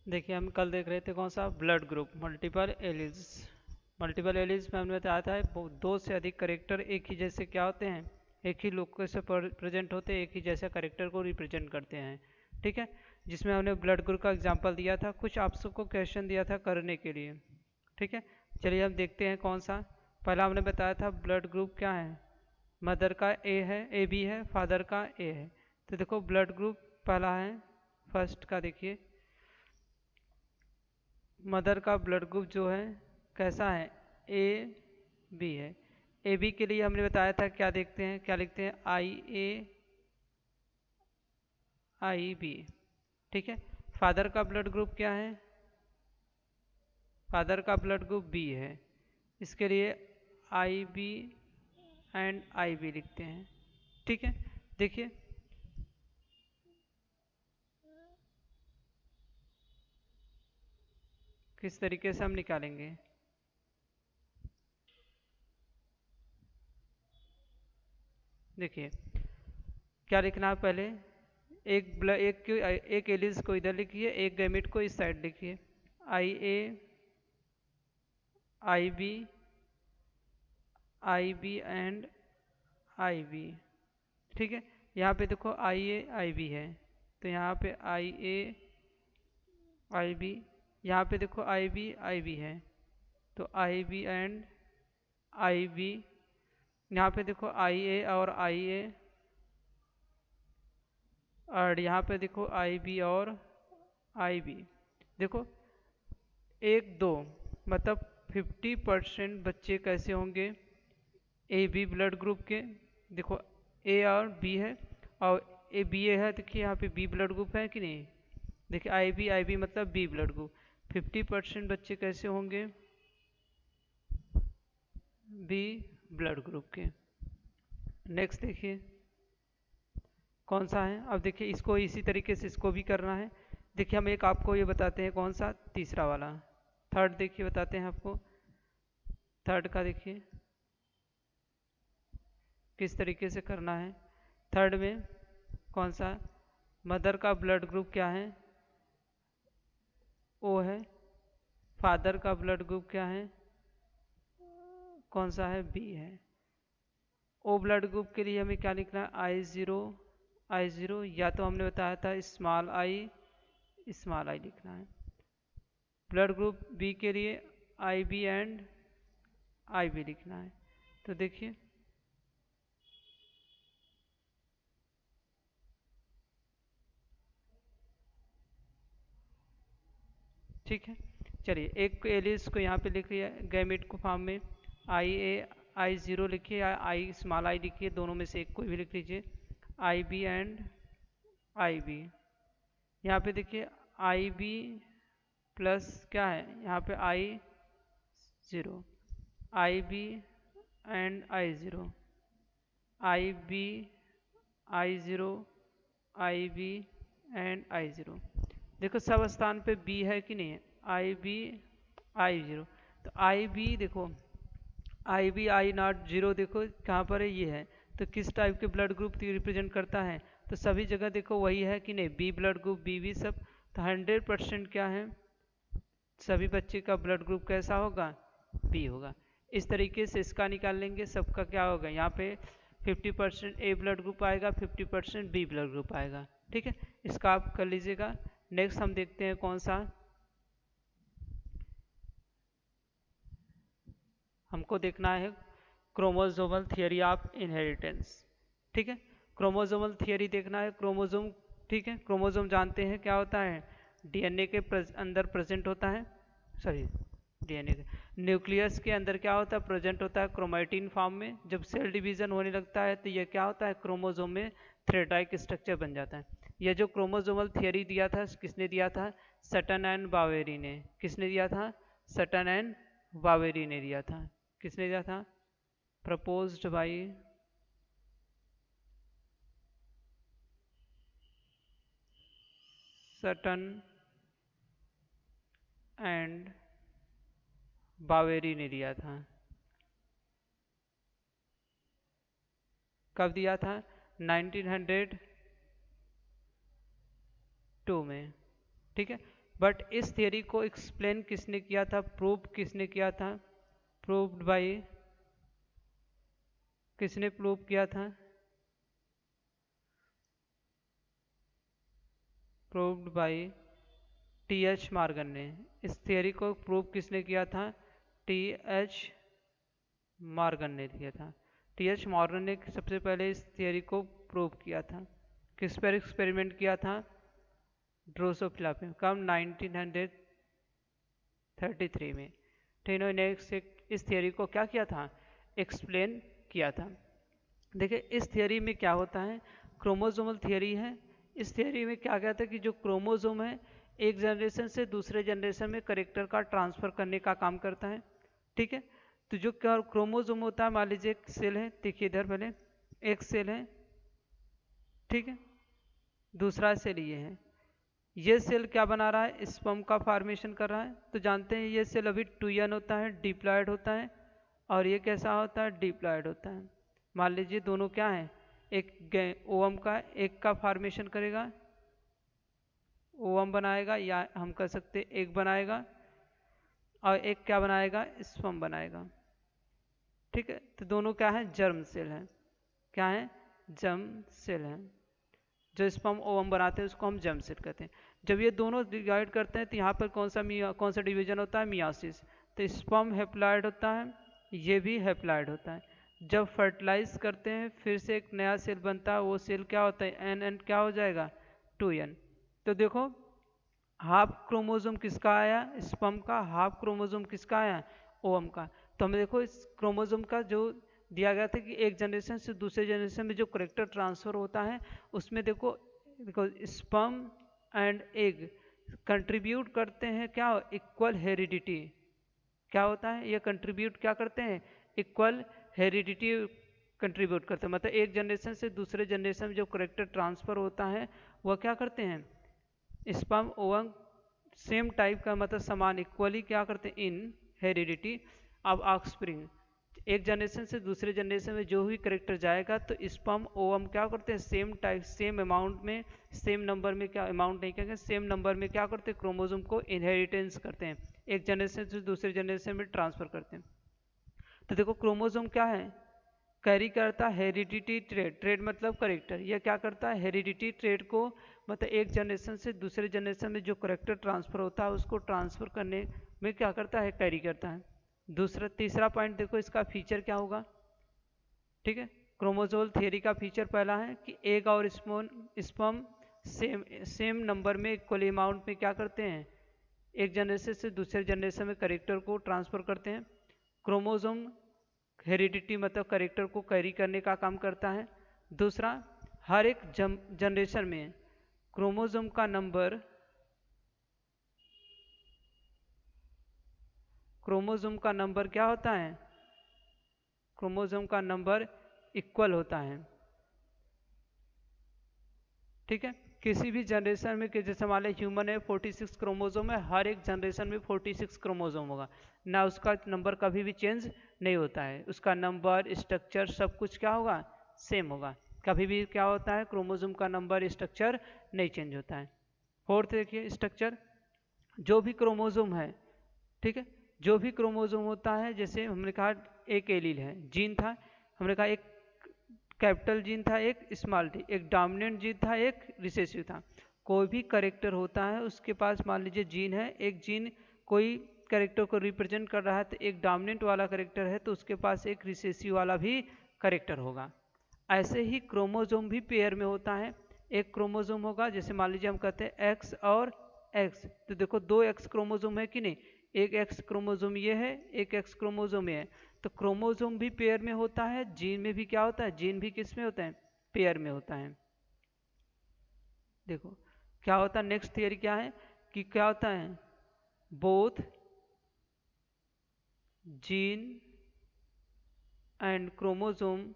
देखिए हम कल देख रहे थे कौन सा blood group multiple alleles. Multiple alleles में हमने बताया था दो से अधिक करेक्टर एक ही जैसे क्या होते हैं, एक ही लोग से प्रेजेंट होते हैं, एक ही जैसे करेक्टर को रिप्रेजेंट करते हैं। ठीक है, जिसमें हमने ब्लड ग्रुप का एग्जांपल दिया था, कुछ आप सबको क्वेश्चन दिया था करने के लिए। ठीक है, चलिए हम देखते हैं कौन सा। पहला हमने बताया था ब्लड ग्रुप क्या है, मदर का ए है, ए बी है, फादर का ए है। तो देखो ब्लड ग्रुप पहला है, फर्स्ट का देखिए, मदर का ब्लड ग्रुप जो है कैसा है, ए बी है। ए बी के लिए हमने बताया था क्या देखते हैं, क्या लिखते हैं, आई ए आई बी। ठीक है, फादर का ब्लड ग्रुप क्या है, फादर का ब्लड ग्रुप बी है, इसके लिए आई बी एंड आई बी लिखते हैं। ठीक है, देखिए किस तरीके से हम निकालेंगे। देखिए क्या लिखना है, पहले एक एलिस को इधर लिखिए, एक गैमेट को इस साइड लिखिए, आई ए आई बी एंड आई बी। ठीक है, यहाँ पे देखो आई ए आई बी है, तो यहाँ पे आई ए आई बी, यहाँ पे देखो आई बी है, तो आई बी एंड आई बी। यहाँ पे देखो आई ए और आई ए, और यहाँ पे देखो आई बी और आई बी। देखो एक दो मतलब 50% बच्चे कैसे होंगे, ए बी ब्लड ग्रुप के। देखो ए और बी है, और ए बी ए है, देखिए यहाँ पे बी ब्लड ग्रुप है कि नहीं। देखिए आई बी मतलब बी ब्लड ग्रुप। 50% बच्चे कैसे होंगे, बी ब्लड ग्रुप के। नेक्स्ट देखिए कौन सा है, अब देखिए इसको इसी तरीके से इसको भी करना है। देखिए हम एक आपको ये बताते हैं कौन सा, तीसरा वाला, थर्ड देखिए बताते हैं आपको। थर्ड का देखिए किस तरीके से करना है। थर्ड में कौन सा, मदर का ब्लड ग्रुप क्या है, ओ है। फादर का ब्लड ग्रुप क्या है, कौन सा है, बी है। ओ ब्लड ग्रुप के लिए हमें क्या लिखना है, आई ज़ीरो, या तो हमने बताया था स्मॉल आई लिखना है। ब्लड ग्रुप बी के लिए आई बी एंड आई बी लिखना है। तो देखिए ठीक है, चलिए एक एलिस को यहाँ पे लिख लिया गैमेट को फॉर्म में, आई ए आई ज़ीरो लिखिए या आई स्मॉल आई लिखिए, दोनों में से एक कोई भी लिख लीजिए। आई बी एंड आई बी, यहाँ पे देखिए आई बी प्लस क्या है, यहाँ पे I zero, I B and I zero, I B I zero, I B and I zero. देखो सब स्थान पे बी है कि नहीं है, आई बी आई ज़ीरो। तो आई बी देखो, आई बी आई नॉट जीरो देखो कहाँ पर है, ये है। तो किस टाइप के ब्लड ग्रुप रिप्रेजेंट करता है, तो सभी जगह देखो वही है कि नहीं, B blood group B B सब। तो 100% क्या है, सभी बच्चे का ब्लड ग्रुप कैसा होगा, बी होगा। इस तरीके से इसका निकाल लेंगे, सबका क्या होगा, यहाँ पे 50% ए ब्लड ग्रुप आएगा, 50% बी ब्लड ग्रुप आएगा। ठीक है, इसका आप कर लीजिएगा। नेक्स्ट हम देखते हैं कौन सा, हमको देखना है क्रोमोसोमल थियरी ऑफ इनहेरिटेंस। ठीक है, क्रोमोसोमल थियरी देखना है, क्रोमोसोम। ठीक है, क्रोमोसोम जानते हैं क्या होता है, डीएनए के अंदर प्रेजेंट होता है, सॉरी डीएनए के न्यूक्लियस के अंदर क्या होता है, प्रेजेंट होता है क्रोमैटिन फॉर्म में। जब सेल डिवीजन होने लगता है तो यह क्या होता है, क्रोमोसोम में थ्रेडाइक स्ट्रक्चर बन जाता है। यह जो क्रोमोसोमल थियरी दिया था किसने दिया था, सटन एंड बावेरी ने। किसने दिया था, सटन एंड बावेरी ने दिया था। किसने दिया था, प्रपोज्ड बाई सटन एंड बावेरी ने दिया था। कब दिया था, 1902 में। ठीक है, बट इस थियरी को एक्सप्लेन किसने किया था, प्रूव किसने किया था, प्रूव्ड बाय, किसने प्रूव किया था, proved bye T H Morgan ने। इस थियरी को प्रूव किसने किया था, टी एच मॉर्गन ने किया था। टी एच मॉर्गन ने सबसे पहले इस थियरी को प्रूव किया था। किस पर एक्सपेरिमेंट किया था, ड्रोसोफिला पे, कब 1933 में। तो इन्होंने इस थियरी को क्या किया था, एक्सप्लेन किया था। देखिए इस थियरी में क्या होता है, क्रोमोसोमल थियरी है। इस थियरी में क्या कहता है कि जो क्रोमोसोम है एक जनरेशन से दूसरे जनरेशन में करेक्टर का ट्रांसफर करने का काम करता है। ठीक है, तो जो क्रोमोसोम होता है, मान लीजिए एक सेल है, देखिए इधर पहले एक सेल है, ठीक है, दूसरा सेल ये है। ये सेल क्या बना रहा है, स्पर्म का फॉर्मेशन कर रहा है। तो जानते हैं ये सेल अभी 2n होता है, डिप्लॉयड होता है, और ये कैसा होता है, डिप्लॉयड होता है। मान लीजिए दोनों क्या है, एक ओवम का एक का फॉर्मेशन करेगा, ओवम बनाएगा, या हम कह सकते एक बनाएगा, और एक क्या बनाएगा, स्पर्म बनाएगा। ठीक है, तो दोनों क्या है, जर्म सेल है। क्या है, जर्म सेल है। जो स्पर्म ओवम बनाते हैं उसको हम जर्म सेल कहते हैं। जब ये दोनों डिवाइड करते हैं तो यहाँ पर कौन सा डिवीजन होता है, मियासिस। तो स्पर्म हैप्लॉइड होता है, ये भी हैप्लॉइड होता है। जब फर्टिलाइज करते हैं फिर से एक नया सेल बनता है, वो सेल क्या होता है, एन क्या हो जाएगा, 2n। तो देखो हाफ क्रोमोसोम किसका आया, स्पर्म का, हाफ क्रोमोसोम किसका आया, ओवम का। तो हमें देखो इस क्रोमोसोम का जो दिया गया था कि एक जनरेशन से दूसरे जनरेशन में जो करेक्टर ट्रांसफर होता है, उसमें देखो स्पर्म एंड एग कंट्रीब्यूट करते हैं क्या, इक्वल हेरिडिटी। क्या होता है, ये कंट्रीब्यूट क्या करते हैं, इक्वल हेरिडिटी कंट्रीब्यूट करते हैं। मतलब एक जनरेशन से दूसरे जनरेशन में जो करेक्टर ट्रांसफर होता है वह क्या करते हैं, स्पर्म ओवम सेम टाइप का, मतलब समान इक्वली क्या करते हैं इन हेरिडिटी। अब ऑफस्प्रिंग, एक जनरेशन से दूसरे जनरेशन में जो भी करेक्टर जाएगा तो स्पर्म ओवम क्या करते हैं, सेम टाइप सेम अमाउंट में, सेम नंबर में, क्या अमाउंट नहीं कहेंगे, सेम नंबर में क्या करते हैं, क्रोमोसोम को इनहेरिटेंस करते हैं, एक जनरेशन से दूसरे जनरेशन में ट्रांसफर करते हैं। तो देखो क्रोमोसोम क्या है, कैरी करता है हेरिडिटी ट्रेड, ट्रेड मतलब करेक्टर। यह क्या करता है, हेरिडिटी ट्रेड को, मतलब एक जनरेशन से दूसरे जनरेशन में जो करेक्टर ट्रांसफर होता है उसको ट्रांसफर करने में क्या करता है, कैरी करता है। तीसरा पॉइंट देखो, इसका फीचर क्या होगा। ठीक है, क्रोमोसोमल थियरी का फीचर पहला है कि एग और स्पर्म सेम नंबर में, इक्वल अमाउंट में क्या करते हैं, एक जनरेशन से दूसरे जनरेशन में करेक्टर को ट्रांसफर करते हैं। क्रोमोसोम हेरिडिटी मतलब करेक्टर को कैरी करने का काम करता है। दूसरा, हर एक जनरेशन में क्रोमोसोम का नंबर, क्रोमोसोम का नंबर क्या होता है, क्रोमोसोम का नंबर इक्वल होता है। ठीक है, किसी भी जनरेशन में, जैसे मान लो ह्यूमन है 46 क्रोमोसोम है, हर एक जनरेशन में 46 क्रोमोसोम होगा ना, उसका नंबर कभी भी चेंज नहीं होता है, उसका नंबर स्ट्रक्चर सब कुछ क्या होगा, सेम होगा। कभी भी क्या होता है, क्रोमोसोम का नंबर स्ट्रक्चर नहीं चेंज होता है। फोर्थ देखिए स्ट्रक्चर, जो भी क्रोमोसोम है, ठीक है, जो भी क्रोमोसोम होता है, जैसे हमने कहा एक एलील है, जीन था, हमने कहा एक कैपिटल जीन था, एक स्मॉल टी, एक डोमिनेंट जीन था, एक रिसेसिव था। कोई भी करेक्टर होता है उसके पास, मान लीजिए जीन है, एक जीन कोई करेक्टर को रिप्रेजेंट कर रहा है, तो एक डोमिनेंट वाला करेक्टर है तो उसके पास एक रिसेसिव वाला भी करेक्टर होगा। ऐसे ही क्रोमोसोम भी पेयर में होता है। एक क्रोमोसोम होगा, जैसे मान लीजिए हम कहते हैं एक्स और एक्स, तो देखो दो एक्स क्रोमोसोम है कि नहीं, एक एक्स क्रोमोसोम ये है, एक एक्स क्रोमोसोम ये है। तो क्रोमोसोम भी पेयर में होता है, जीन में भी क्या होता है, जीन भी किस में होता है, पेयर में होता है। देखो क्या होता है, नेक्स्ट थियरी क्या है कि क्या होता है, both gene and chromosome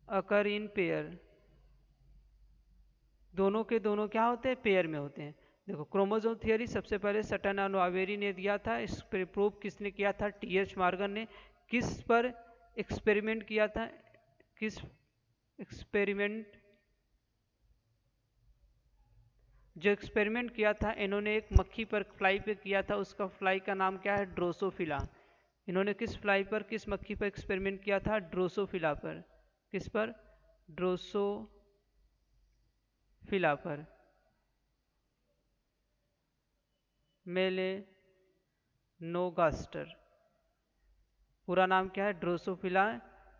occur in pair, दोनों के दोनों क्या होते हैं, पेयर में होते हैं। देखो क्रोमोसोम थियरी सबसे पहले सटन और वावेरी ने दिया था, इस पर प्रूव किसने किया था, टी एच मॉर्गन ने। किस पर एक्सपेरिमेंट किया था, किस एक्सपेरिमेंट, जो एक्सपेरिमेंट किया था इन्होंने एक मक्खी पर, फ्लाई पे किया था, उसका फ्लाई का नाम क्या है? ड्रोसोफिला। इन्होंने किस फ्लाई पर, किस मक्खी पर एक्सपेरिमेंट किया था? ड्रोसोफिला पर। किस पर? ड्रोसोफिला पर। मेलेनोगास्टर, पूरा नाम क्या है? ड्रोसोफिला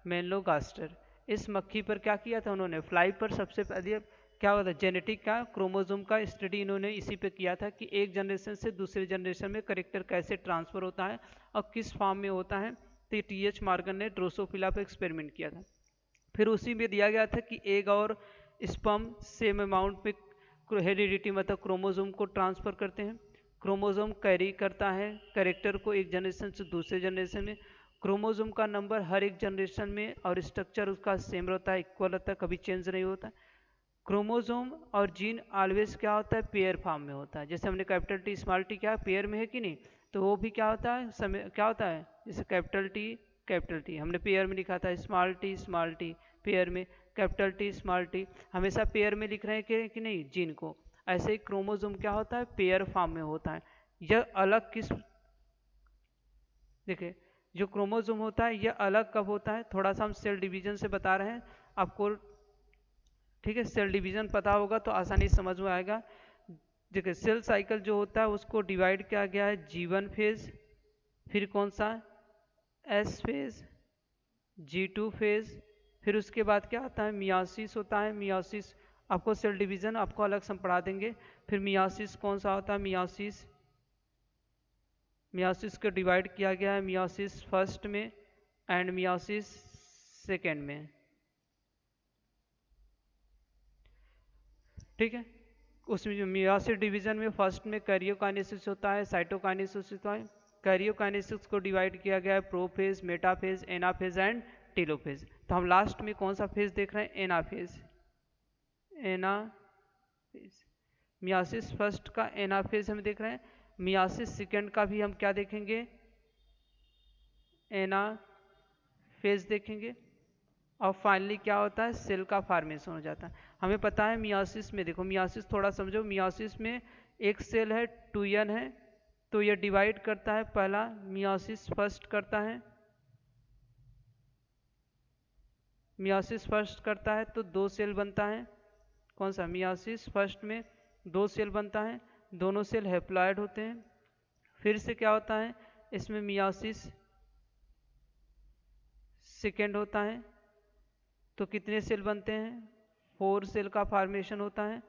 मेलेनोगास्टर। इस मक्खी पर क्या किया था उन्होंने? फ्लाई पर सबसे पहले क्या होता है, जेनेटिक का, क्रोमोसोम का स्टडी इन्होंने इसी पे किया था कि एक जनरेशन से दूसरे जनरेशन में करेक्टर कैसे ट्रांसफर होता है और किस फॉर्म में होता है। तो टी.एच. मॉर्गन ने ड्रोसोफिला पे एक्सपेरिमेंट किया था। फिर उसी में दिया गया था कि एग और स्पर्म सेम अमाउंट पे हेरिडिटी मतलब क्रोमोसोम को ट्रांसफर करते हैं। क्रोमोसोम कैरी करता है करेक्टर को एक जनरेशन से दूसरे जनरेशन में। क्रोमोसोम का नंबर हर एक जनरेशन में और स्ट्रक्चर उसका सेम रहता है, इक्वल रहता है, कभी चेंज नहीं होता। क्रोमोसोम और जीन ऑलवेज क्या होता है? पेयर फॉर्म में होता है। जैसे हमने कैपिटल टी स्मॉल टी क्या पेयर में है कि नहीं, तो वो भी क्या होता है, समय क्या होता है, जैसे कैपिटल टी हमने पेयर में लिखा था, स्मॉल टी पेयर में, कैपिटल टी स्मॉल टी हमेशा पेयर में लिख रहे हैं कि नहीं जीन को। ऐसे ही क्रोमोसोम क्या होता है? पेयर फॉर्म में होता है। यह अलग किस, देखिए जो क्रोमोसोम होता है यह अलग कब होता है, थोड़ा सा हम सेल डिवीजन से बता रहे हैं आपको, ठीक है। सेल डिवीजन पता होगा तो आसानी समझ में आएगा। देखिए सेल साइकिल जो होता है उसको डिवाइड किया गया है G1 फेज, फिर कौन सा? S फेज, G2 फेज, फिर उसके बाद क्या आता है? मियासिस होता है। मियासिस आपको सेल डिवीजन आपको अलग से हम पढ़ा देंगे। फिर मियासिस कौन सा होता है? मियासिस को डिवाइड किया गया है मियासिस फर्स्ट में एंड मियासिस सेकेंड में, ठीक है। उसमें जो मियासिस डिवीजन में फर्स्ट में कैरियोकाइनेसिस होता है, साइटोकाइनेसिस होता है। कैरियोकाइनेसिस को डिवाइड किया गया है prophase, metaphase, anaphase and telophase. तो हम लास्ट में कौन सा फेज देख रहे हैं? एनाफेज। एनाफेज मियासिस फर्स्ट का एनाफेज हम देख रहे हैं। मियासिस सेकेंड का भी हम क्या देखेंगे? एनाफेज देखेंगे। और फाइनली क्या होता है? सेल का फॉर्मेशन हो जाता है। हमें पता है मियासिस में, देखो मियासिस थोड़ा समझो, मियासिस में एक सेल है 2n है, तो ये डिवाइड करता है, पहला मियासिस फर्स्ट करता है, मियासिस फर्स्ट करता है तो 2 सेल बनता है। कौन सा? मियासिस फर्स्ट में 2 सेल बनता है, दोनों सेल हैप्लॉइड होते हैं। फिर से क्या होता है इसमें? मियासिस सेकेंड होता है तो कितने सेल बनते हैं? 4 सेल का फॉर्मेशन होता है,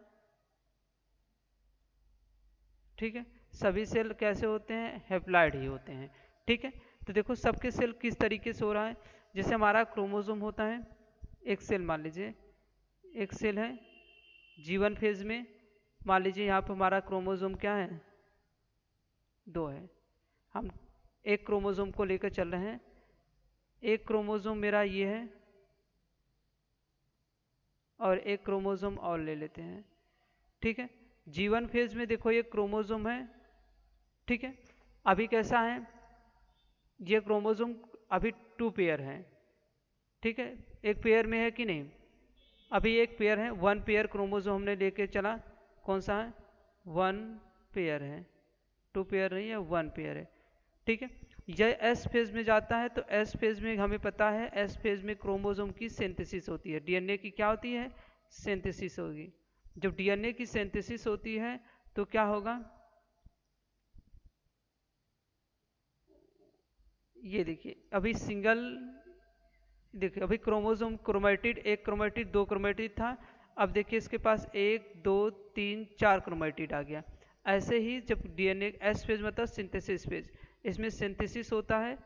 ठीक है। सभी सेल कैसे होते हैं? हैप्लॉइड ही होते हैं, ठीक है। तो देखो सबके सेल किस तरीके से हो रहा है। जैसे हमारा क्रोमोसोम होता है, एक सेल मान लीजिए, एक सेल है G1 फेज में, मान लीजिए यहाँ पर हमारा क्रोमोसोम क्या है? 2 है। हम एक क्रोमोसोम को लेकर चल रहे हैं, एक क्रोमोसोम मेरा ये है और एक क्रोमोसोम और ले लेते हैं, ठीक है। G1 फेज में देखो ये क्रोमोसोम है, ठीक है। अभी कैसा है ये क्रोमोसोम? अभी 2 पेयर हैं, ठीक है। एक पेयर में है कि नहीं? अभी एक पेयर है, 1 पेयर क्रोमोसोम हमने लेके चला, कौन सा है? 1 पेयर है, 2 पेयर नहीं है, 1 पेयर है, ठीक है। यह एस फेज में जाता है तो एस फेज में हमें पता है एस फेज में क्रोमोसोम की सिंथेसिस होती है, डीएनए की क्या होती है? सिंथेसिस होगी। जब डीएनए की सिंथेसिस होती है तो क्या होगा? ये देखिए अभी सिंगल, देखिए अभी क्रोमोसोम क्रोमेटिड, एक क्रोमेटिड, 2 क्रोमेटिड था, अब देखिए इसके पास 1 2 3 4 क्रोमेटिड आ गया। ऐसे ही जब डीएनए एस फेज मतलब सिंथेसिस फेज, इसमें सिंथेसिस होता है,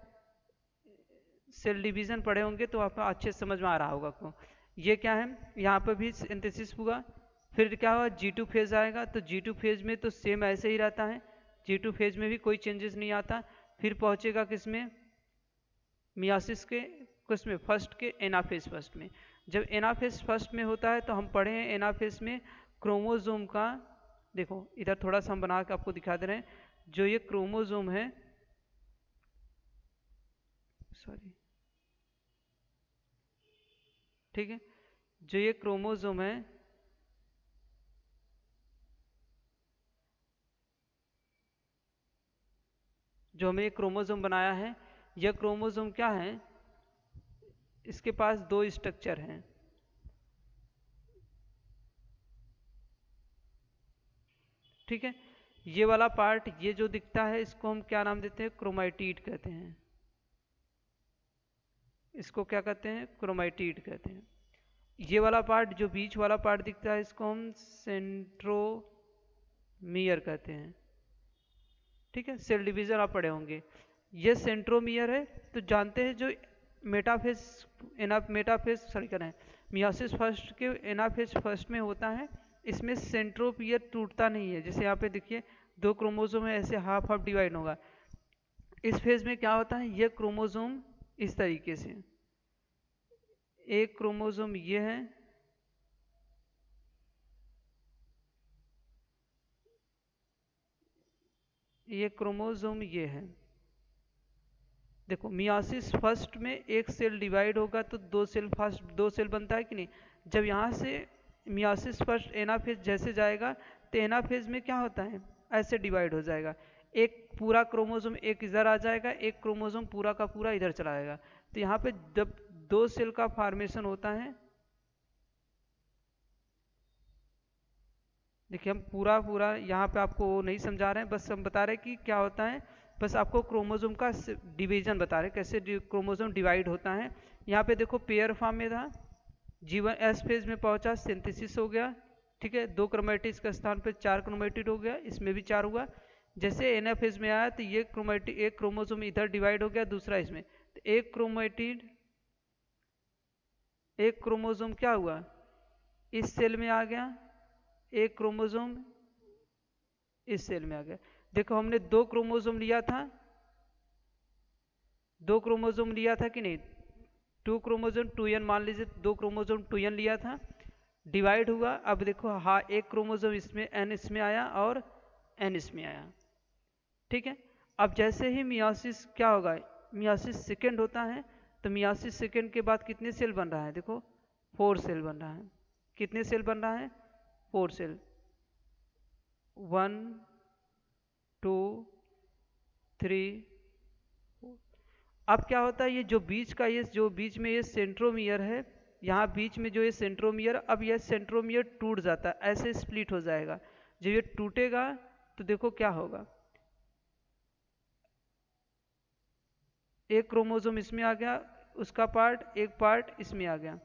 सेल डिवीजन पढ़े होंगे तो आपको अच्छे समझ में आ रहा होगा क्यों। ये क्या है? यहाँ पर भी सिंथेसिस हुआ, फिर क्या हुआ? G2 फेज आएगा, तो G2 फेज में तो सेम ऐसे ही रहता है, G2 फेज में भी कोई चेंजेस नहीं आता। फिर पहुंचेगा किसमें? मियासिस के किसमें? फर्स्ट के एनाफेज फर्स्ट में। जब एनाफेज फर्स्ट में होता है तो हम पढ़े हैं एनाफेज में क्रोमोसोम का, देखो इधर थोड़ा सा हम बना के आपको दिखा दे रहे हैं, जो ये क्रोमोसोम है, सॉरी, ठीक है, जो ये क्रोमोसोम है, जो हमें ये क्रोमोसोम बनाया है, यह क्रोमोसोम क्या है, इसके पास दो स्ट्रक्चर हैं। ठीक है, ये वाला पार्ट, ये जो दिखता है, इसको हम क्या नाम देते हैं, क्रोमैटिड कहते हैं। इसको क्या कहते हैं, क्रोमैटिड कहते हैं। ये वाला पार्ट, जो बीच वाला पार्ट दिखता है, इसको हम सेंट्रोमियर कहते हैं। ठीक है, सेल डिवीजन आप पढ़े होंगे। ये सेंट्रोमियर है। तो जानते हैं जो मेटाफेज मेटाफेज सॉरी करें, मियोसिस फर्स्ट के एनाफेज फर्स्ट में होता है, इसमें सेंट्रोमियर टूटता नहीं है। जैसे यहाँ पे देखिए, दो क्रोमोसोम है, ऐसे हाफ हाफ डिवाइड होगा। इस फेज में क्या होता है, ये क्रोमोसोम इस तरीके से, एक क्रोमोसोम ये है, ये क्रोमोसोम ये है। देखो, मियोसिस फर्स्ट में एक सेल डिवाइड होगा तो दो सेल बनता है कि नहीं। जब यहाँ से मियोसिस फर्स्ट एनाफेज जैसे जाएगा, तो एनाफेज में क्या होता है, ऐसे डिवाइड हो जाएगा। एक पूरा क्रोमोसोम एक इधर आ जाएगा, एक क्रोमोसोम पूरा का पूरा इधर चला जाएगा। तो यहाँ पे जब दो सेल का फॉर्मेशन होता है, देखिए हम पूरा यहाँ पे आपको नहीं समझा रहे हैं, बस हम बता रहे हैं कि क्या होता है। बस आपको क्रोमोसोम का डिवीजन बता रहे हैं, कैसे क्रोमोसोम डिवाइड होता है। यहाँ पे देखो, पेयर फॉर्म में था, जीवन एस फेज में पहुंचा, सिंथेसिस हो गया। ठीक है, दो क्रोमेटिड्स के स्थान पे चार क्रोमेटिड हो गया, इसमें भी चार हुआ। जैसे एन फेज में आया, तो ये क्रोमेटिड, एक क्रोमोसोम इधर डिवाइड हो गया, दूसरा इसमें। तो एक क्रोमोसोम क्या हुआ, इस सेल में आ गया, एक क्रोमोसोम इस सेल में आ गया। देखो, हमने दो क्रोमोसोम लिया था, कि नहीं, टू क्रोमोसोम 2n मान लीजिए, दो क्रोमोसोम 2n लिया था, डिवाइड हुआ। अब देखो, हाँ, एक क्रोमोसोम इसमें, n इसमें आया और n इसमें आया। ठीक है, अब जैसे ही मियोसिस क्या होगा, मियोसिस सेकेंड होता है, तो मियोसिस सेकेंड के बाद कितने सेल बन रहा है, देखो 4 सेल बन रहा है। कितने सेल बन रहा है, 4 सेल, 1 2 3 4। अब क्या होता है, ये जो बीच का, ये जो बीच में ये सेंट्रोमियर है, यहाँ बीच में जो ये सेंट्रोमियर, अब यह सेंट्रोमियर टूट जाता है, ऐसे स्प्लिट हो जाएगा। जब ये टूटेगा तो देखो क्या होगा, एक क्रोमोसोम इसमें आ गया, उसका पार्ट, एक पार्ट इसमें आ गया।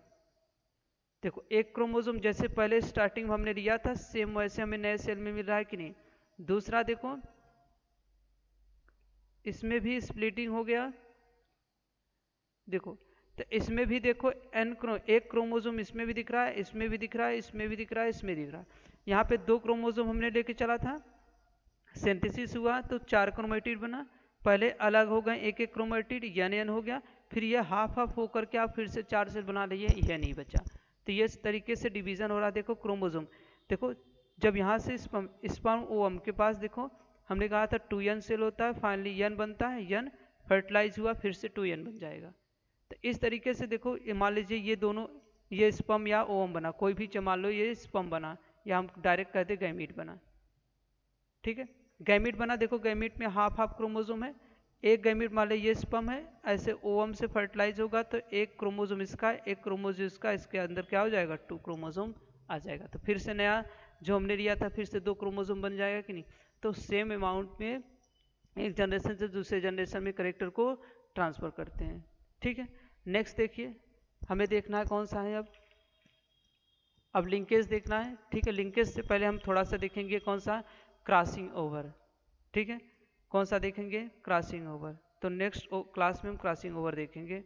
देखो, एक क्रोमोसोम जैसे पहले स्टार्टिंग में हमने लिया था, सेम वैसे हमें नए सेल में मिल रहा है कि नहीं। दूसरा देखो, इसमें भी स्प्लिटिंग हो गया। देखो, तो इसमें भी देखो, एक क्रोमोसोम इसमें भी दिख रहा है, इसमें भी दिख रहा है, इसमें भी दिख रहा है, इसमें दिख रहा है। यहाँ पे दो क्रोमोसोम हमने लेके चला था, सिंथेसिस हुआ तो 4 क्रोमेटिड बना। पहले अलग हो गए एक एक क्रोमेटिड, एन हो गया, फिर ये हाफ हाफ होकर के आप फिर से 4 सेल बना लिए, यह नहीं बचा। तो ये इस तरीके से डिवीजन हो रहा है। देखो क्रोमोसोम, देखो जब यहाँ से स्पर्म ओवम के पास, देखो हमने कहा था 2n सेल होता है, फाइनली n बनता है, n फर्टिलाइज हुआ, फिर से 2n बन जाएगा। तो इस तरीके से देखो, मान लीजिए ये दोनों, ये स्पर्म या ओवम बना, कोई भी मान लो ये स्पर्म बना, या हम डायरेक्ट कहते गैमीट बना। ठीक है, गैमीट बना। देखो, गैमीट में हाफ हाफ क्रोमोसोम है, एक गैमीट मान लो ये स्पर्म है, ऐसे ओवम से फर्टिलाइज होगा, तो एक क्रोमोसोम इसका, एक क्रोमोसोम इसका, इसके अंदर क्या हो जाएगा, 2 क्रोमोसोम आ जाएगा। तो फिर से नया जो हमने लिया था, फिर से 2 क्रोमोसोम बन जाएगा कि नहीं। तो सेम अमाउंट में एक जनरेशन से दूसरे जनरेशन में करेक्टर को ट्रांसफर करते हैं। ठीक है, नेक्स्ट देखिए, हमें देखना है कौन सा है, अब लिंकेज देखना है। ठीक है, लिंकेज से पहले हम थोड़ा सा देखेंगे कौन सा, क्रॉसिंग ओवर। ठीक है, कौन सा देखेंगे, क्रॉसिंग ओवर। तो नेक्स्ट क्लास में हम क्रॉसिंग ओवर देखेंगे।